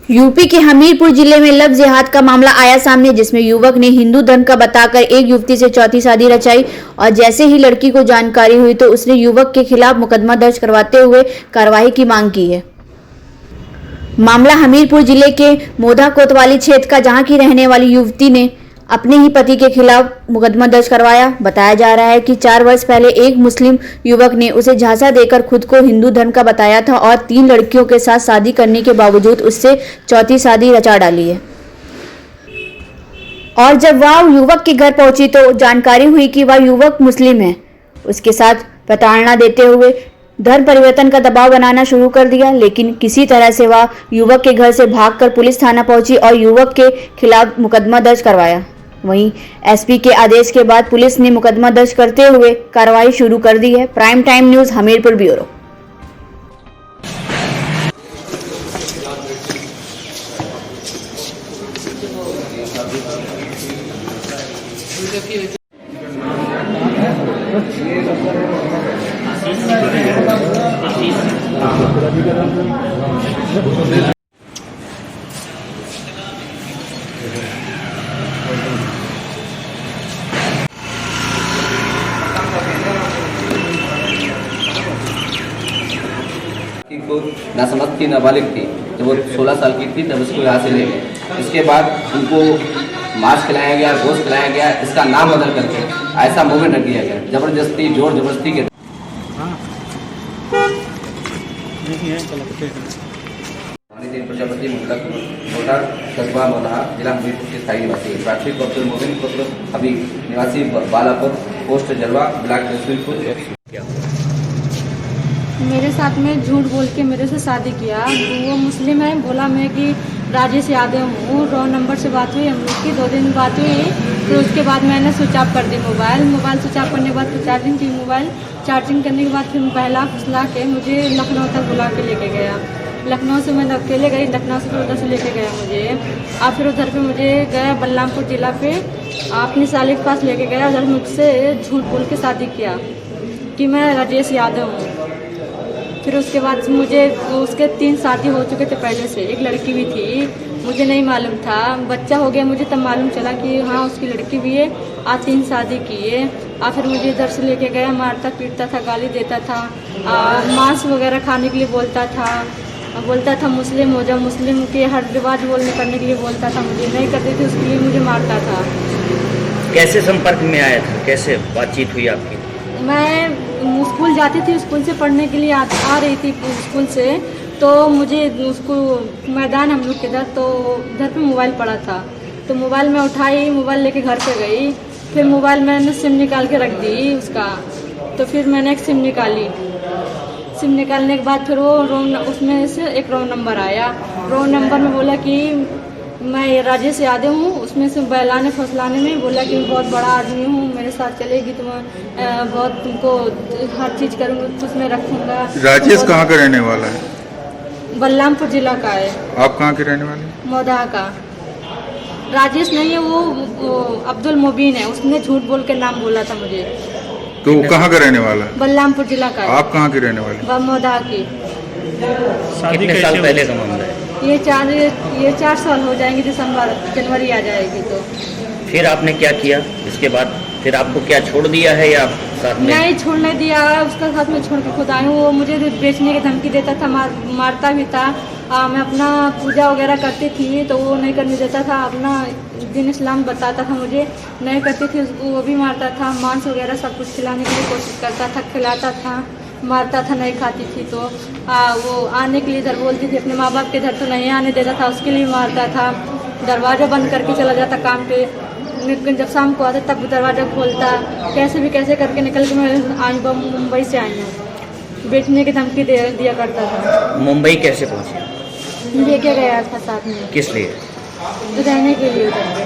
UP के हमीरपुर जिले में लव जिहाद का मामला आया सामने, जिसमें युवक ने हिंदू धर्म का बताकर एक युवती से चौथी शादी रचाई और जैसे ही लड़की को जानकारी हुई तो उसने युवक के खिलाफ मुकदमा दर्ज करवाते हुए कार्रवाई की मांग की है। मामला हमीरपुर जिले के मोधा कोतवाली क्षेत्र का, जहां की रहने वाली युवती ने अपने ही पति के खिलाफ मुकदमा दर्ज करवाया। बताया जा रहा है कि 4 वर्ष पहले एक मुस्लिम युवक ने उसे झांसा देकर खुद को हिंदू धर्म का बताया था और 3 लड़कियों के साथ शादी करने के बावजूद उससे चौथी शादी रचा डाली है। और जब वह युवक के घर पहुंची तो जानकारी हुई कि वह युवक मुस्लिम है। उसके साथ प्रताड़ना देते हुए धर्म परिवर्तन का दबाव बनाना शुरू कर दिया, लेकिन किसी तरह से वह युवक के घर से भागकर पुलिस थाना पहुंची और युवक के खिलाफ मुकदमा दर्ज करवाया। वहीं एसपी के आदेश के बाद पुलिस ने मुकदमा दर्ज करते हुए कार्रवाई शुरू कर दी है। Prime time news Hamirpur bureau. को नासमझ थी, नाबालिग थी। जब वो 16 साल की थी तब उसको यहाँ से ले गए। इसके बाद उनको मांस खिलाया गया, गोश्त खिलाया गया, इसका नाम बदल करके ऐसा मुँह में रख दिया गया। जबरदस्ती, जोर जबरदस्ती के प्रजापति मोटा कस्बा मोधा जिला हमीरपुर के स्थायी निवासी प्राथमिक अब्दुल मोमिन पुत्र हबीब निवासी बालापुर पोस्ट जलवा ब्लॉक तहसीलपुर। मेरे साथ में झूठ बोल के मेरे से शादी किया। वो मुस्लिम है, बोला मैं कि राजेश यादव हूँ। रॉन्ग नंबर से बात हुई, हम लोग की 2 दिन बात हुई। फिर उसके बाद मैंने स्विच ऑफ कर दी मोबाइल स्विच ऑफ करने के बाद फिर चार्जिंग की मोबाइल। चार्जिंग करने के बाद फिर बहला फुसला के मुझे लखनऊ तक बुला के लेके गया। लखनऊ से मैं अकेले गई, लखनऊ से फिर उधर से लेके गया मुझे। और फिर उधर पे मुझे गया बलरामपुर जिला पे अपनी साली के पास लेके गया। उधर मुझसे झूठ बोल के शादी किया कि मैं राजेश यादव हूँ। फिर उसके बाद मुझे उसके 3 शादी हो चुके थे पहले से, एक लड़की भी थी, मुझे नहीं मालूम था। बच्चा हो गया मुझे तब मालूम चला कि हाँ उसकी लड़की भी है। आज 3 शादी की है। और फिर मुझे इधर से लेके गया, मारता पीटता था, गाली देता था, मांस वगैरह खाने के लिए बोलता था मुस्लिम हो जा, मुस्लिम के हर रिवाज बोलने करने के लिए बोलता था। मुझे नहीं करती थी, उसके लिए मुझे मारता था। कैसे संपर्क में आया था, कैसे बातचीत हुई आपकी? मैं स्कूल जाती थी, स्कूल से पढ़ने के लिए आ रही थी स्कूल से, तो मुझे उसको मैदान हम लोग के इधर, तो इधर पे मोबाइल पड़ा था, तो मोबाइल में उठाई, मोबाइल लेके घर पे गई। फिर मोबाइल मैंने सिम निकाल के रख दी उसका। तो फिर मैंने एक सिम निकाली। सिम निकालने के बाद फिर वो उसमें से एक रॉन्ग नंबर आया। रॉन्ग नंबर में बोला कि मैं राजेश यादव हूँ। उसमें से बहलाने फसलाने में बोला कि मैं बहुत बड़ा आदमी हूँ, मेरे साथ चलेगी तो मैं बहुत तुमको हर चीज़ करूँगा, तो उसमें रखूँगा। राजेश कहाँ का रहने वाला है? बलरामपुर जिला का है। आप कहाँ के रहने वाले? मोधा का। राजेश नहीं है, वो अब्दुल मोबिन है। उसने झूठ बोल के नाम बोला था मुझे। तो वो कहाँ का रहने वाला है? बलरामपुर जिला का है। आप कहाँ के रहने वाले? मोधा की। कितने साल पहले का मामला है? ये 4 साल हो जाएंगे, जनवरी आ जाएगी। तो फिर आपने क्या किया इसके बाद? फिर आपको क्या छोड़ दिया है या साथ में? नहीं, छोड़ने दिया, उसका साथ में छोड़ के खुद आई हूँ। वो मुझे बेचने की धमकी देता था, मारता भी था। मैं अपना पूजा वगैरह करती थी तो वो नहीं करने देता था। अपना दीन इस्लाम बताता था, मुझे नहीं करती थी, उसको वो भी मारता था। मांस वगैरह सब कुछ खिलाने की कोशिश करता था, खिलाता था, मारता था, नहीं खाती थी तो वो आने के लिए इधर बोलती थी, अपने माँ बाप के इधर तो नहीं आने देता था, उसके लिए मारता था। दरवाज़ा बंद करके चला जाता काम पे, लेकिन जब शाम को आता तब दरवाज़ा खोलता। कैसे भी कैसे करके निकल के मैं आई, मुंबई से आई हूँ। बेचने की धमकी दिया करता था। मुंबई कैसे पहुँचे? लेके गया था साथ में। किस लिए? रहने के लिए उधर पे।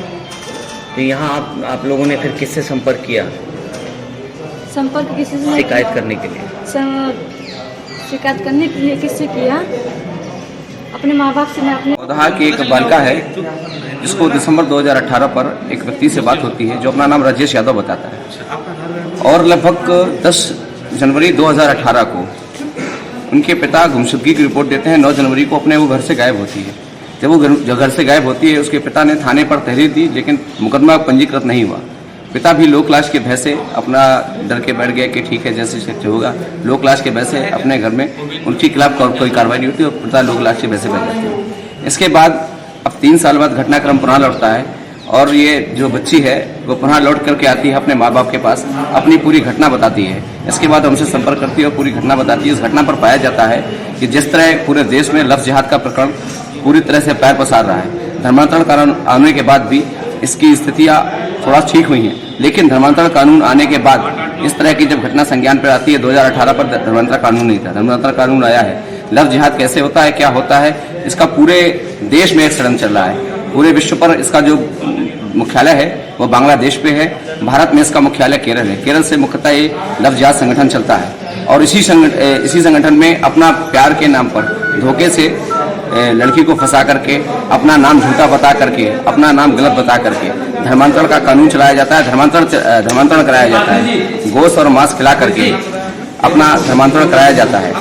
तो यहाँ आप लोगों ने फिर किससे संपर्क किया? संपर्क किसी से शिकायत करने के लिए? शिकायत करने के लिए किससे किया? अपने माँ बाप से। मैं अपने मोधा की एक बालिका है जिसको दिसंबर 2018 पर एक व्यक्ति से बात होती है जो अपना नाम राजेश यादव बताता है, और लगभग 10 जनवरी 2018 को उनके पिता गुमशुदगी की रिपोर्ट देते हैं। 9 जनवरी को अपने वो घर से गायब होती है। जब वो जो घर से गायब होती है, उसके पिता ने थाने पर तहरीर दी, लेकिन मुकदमा पंजीकृत नहीं हुआ। पिता भी लो क्लास के भय से अपना डर के बैठ गया कि ठीक है जैसे शक्ति होगा। लो क्लास के भय से अपने घर में उनके खिलाफ कोई कार्रवाई नहीं होती और पिता लो क्लास के भय से बैठ जाते हैं। इसके बाद अब 3 साल बाद घटनाक्रम पुनः लौटता है और ये जो बच्ची है वो पुनः लौट करके आती है अपने माँ बाप के पास, अपनी पूरी घटना बताती है। इसके बाद हमसे संपर्क करती है और पूरी घटना बताती है। इस घटना पर पाया जाता है कि जिस तरह पूरे देश में लफ्ज़ जिहाद का प्रकरण पूरी तरह से पैर पसार रहा है, धर्मांतरण कानून आने के बाद भी इसकी स्थितियाँ थोड़ा ठीक हुई हैं, लेकिन धर्मांतरण कानून आने के बाद इस तरह की जब घटना संज्ञान पर आती है, 2018 पर धर्मांतरण कानून नहीं था, धर्मांतरण कानून आया है। लफ्ज़ जिहाद कैसे होता है, क्या होता है, इसका पूरे देश में एक षड्यंत्र चल रहा है। पूरे विश्व पर इसका जो मुख्यालय है वो बांग्लादेश पे है, भारत में इसका मुख्यालय केरल है। केरल से मुख्यतः ये लफ्ज़ जिहाद संगठन चलता है और इसी संगठन में अपना प्यार के नाम पर धोखे से लड़की को फंसा करके, अपना नाम झूठा बता करके, अपना नाम गलत बता करके धर्मांतरण का कानून चलाया जाता है, धर्मांतरण कराया जाता है। गोश्त और मांस खिला करके अपना धर्मांतरण कराया जाता है।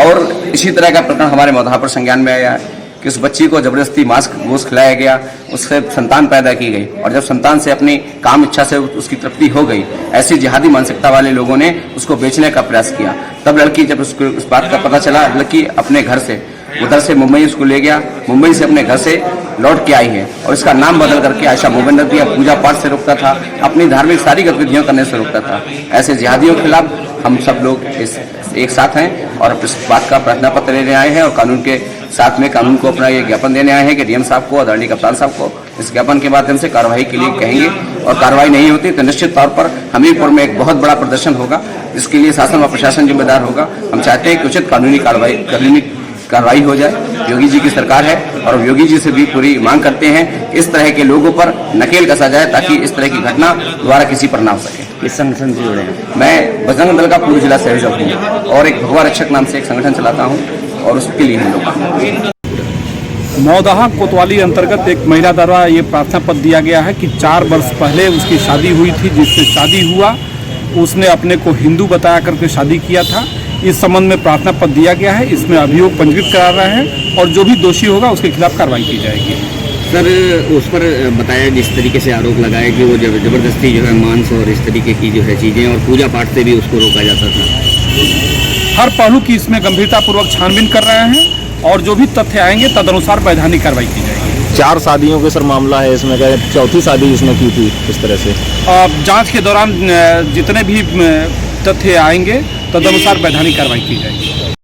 और इसी तरह का प्रकरण हमारे मौधा पर संज्ञान में आया है कि उस बच्ची को जबरदस्ती गोश्त खिलाया गया, उससे संतान पैदा की गई और जब संतान से अपनी काम इच्छा से उसकी तृप्ति हो गई, ऐसी जिहादी मानसिकता वाले लोगों ने उसको बेचने का प्रयास किया। तब लड़की जब उसको उस बात का पता चला, लड़की अपने घर से उधर से मुंबई उसको ले गया, मुंबई से अपने घर से लौट के आई है और इसका नाम बदल करके आयशा मोमिन रख दिया। पूजा पाठ से रोकता था, अपनी धार्मिक सारी गतिविधियां करने से रोकता था। ऐसे जिहादियों के खिलाफ हम सब लोग एक साथ हैं और इस बात का प्रार्थना पत्र लेने आए हैं और कानून के साथ में कानून को अपना ये ज्ञापन देने आए हैं कि डीएम साहब को, आदरणीय कप्तान साहब को इस ज्ञापन के माध्यम से कार्रवाई के लिए कहेंगे और कार्रवाई नहीं होती तो निश्चित तौर पर हमीरपुर में एक बहुत बड़ा प्रदर्शन होगा, जिसके लिए शासन व प्रशासन जिम्मेदार होगा। हम चाहते हैं कि उचित कानूनी कार्रवाई हो जाए। योगी जी की सरकार है और योगी जी से भी पूरी मांग करते हैं कि इस तरह के लोगों पर नकेल कसा जाए ताकि इस तरह की घटना दोबारा किसी पर ना हो सके। इस संगठन से जुड़े हैं? मैं बजरंग दल का पूर्व जिला संयोजक हूँ और एक भगवा रक्षक नाम से एक संगठन चलाता हूँ और उसके लिए हम लोग मौदहा कोतवाली अंतर्गत एक महिला द्वारा ये प्रार्थना पत्र दिया गया है कि 4 वर्ष पहले उसकी शादी हुई थी, जिससे शादी हुआ उसने अपने को हिंदू बताया करके शादी किया था। इस संबंध में प्रार्थना पत्र दिया गया है, इसमें अभियोग पंजीकृत करा रहे हैं और जो भी दोषी होगा उसके खिलाफ कार्रवाई की जाएगी। सर, उस पर बताया जिस तरीके से आरोप लगाया कि वो जबरदस्ती जो है मांस और इस तरीके की जो है चीज़ें और पूजा पाठ से भी उसको रोका जाता था। हर पहलू की इसमें गंभीरतापूर्वक छानबीन कर रहे हैं और जो भी तथ्य आएंगे तदनुसार वैधानिक कार्रवाई की जाएगी। 4 शादियों के सर मामला है इसमें, क्या 4थी शादी इसने की थी इस तरह से? जांच के दौरान जितने भी तथ्य आएंगे तदनुसार वैधानिक कार्रवाई की जाएगी।